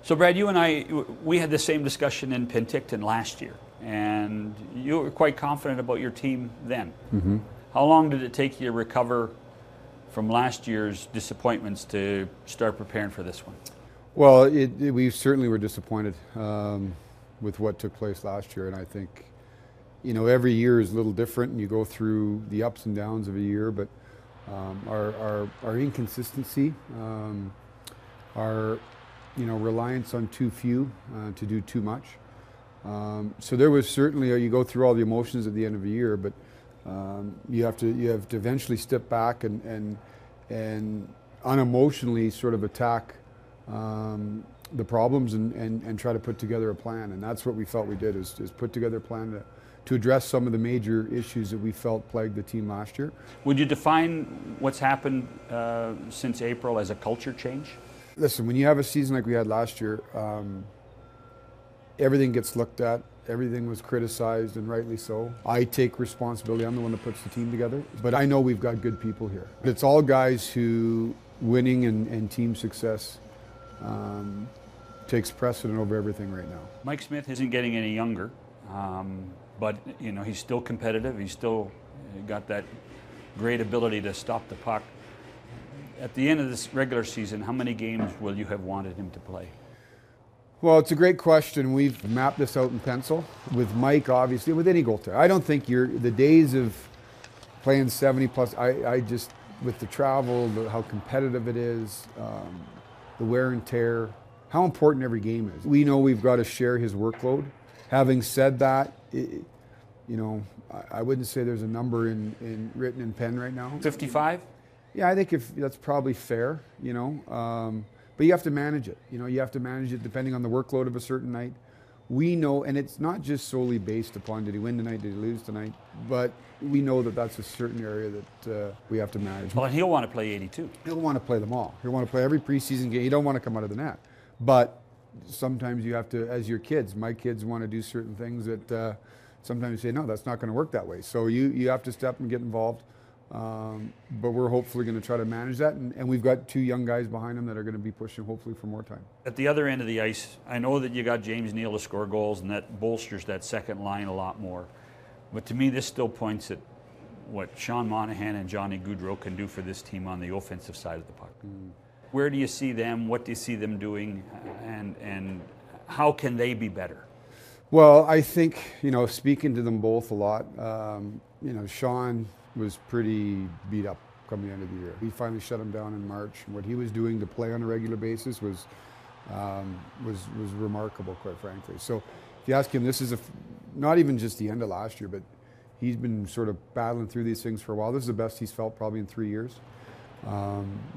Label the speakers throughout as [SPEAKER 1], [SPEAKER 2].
[SPEAKER 1] So Brad, you and I, we had the same discussion in Penticton last year, and you were quite confident about your team then.
[SPEAKER 2] Mm-hmm.
[SPEAKER 1] How long did it take you to recover from last year's disappointments to start preparing for this one?
[SPEAKER 2] Well, we certainly were disappointed with what took place last year, and I think, you know, every year is a little different, and you go through the ups and downs of a year, but our inconsistency, our reliance on too few to do too much. So there was certainly, you go through all the emotions at the end of a year, but you have to eventually step back and unemotionally sort of attack the problems and try to put together a plan. And that's what we felt we did, is put together a plan to address some of the major issues that we felt plagued the team last year.
[SPEAKER 1] Would you define what's happened since April as a culture change?
[SPEAKER 2] Listen, when you have a season like we had last year, everything gets looked at. Everything was criticized, and rightly so. I take responsibility. I'm the one that puts the team together. But I know we've got good people here. It's all guys who winning and team success takes precedent over everything right now.
[SPEAKER 1] Mike Smith isn't getting any younger, but you know, he's still competitive. He's still got that great ability to stop the puck. At the end of this regular season, how many games will you have wanted him to play?
[SPEAKER 2] Well, it's a great question. We've mapped this out in pencil with Mike, obviously, with any goaltender. I don't think the days of playing 70 plus, I just, with the travel, how competitive it is, the wear and tear, how important every game is. We know we've got to share his workload. Having said that, I wouldn't say there's a number written in pen right now.
[SPEAKER 1] 55?
[SPEAKER 2] Yeah, I think that's probably fair, but you have to manage it. You have to manage it depending on the workload of a certain night. We know, and it's not just solely based upon did he win tonight, did he lose tonight, but we know that that's a certain area that we have to manage.
[SPEAKER 1] Well, and he'll want to play 82.
[SPEAKER 2] He'll want to play them all. He'll want to play every preseason game. You don't want to come out of the net. But sometimes you have to, as your kids, my kids want to do certain things that sometimes you say, no, that's not going to work that way. So you have to step and get involved. But we're hopefully going to try to manage that, and we've got two young guys behind him that are going to be pushing hopefully for more time.
[SPEAKER 1] At the other end of the ice, I know that you got James Neal to score goals, and that bolsters that second line a lot more. But to me, this still points at what Sean Monahan and Johnny Gaudreau can do for this team on the offensive side of the puck. Where do you see them? What do you see them doing? And how can they be better?
[SPEAKER 2] Well, I think, speaking to them both a lot, Sean was pretty beat up come the end of the year. We finally shut him down in March. What he was doing to play on a regular basis was remarkable, quite frankly. So if you ask him, this is not even just the end of last year, but he's been sort of battling through these things for a while. This is the best he's felt probably in 3 years.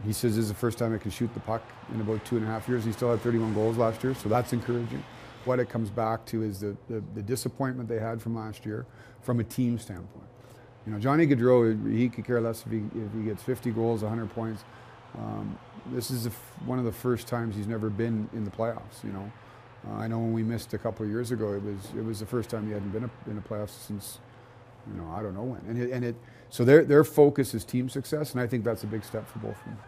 [SPEAKER 2] He says this is the first time I can shoot the puck in about 2.5 years. He still had 31 goals last year, so that's encouraging. What it comes back to is the disappointment they had from last year from a team standpoint. Johnny Gaudreau, he could care less if he gets 50 goals, 100 points. This is one of the first times he's never been in the playoffs. I know when we missed a couple of years ago, it was the first time he hadn't been in the playoffs since, I don't know when. So their focus is team success, and I think that's a big step for both of them.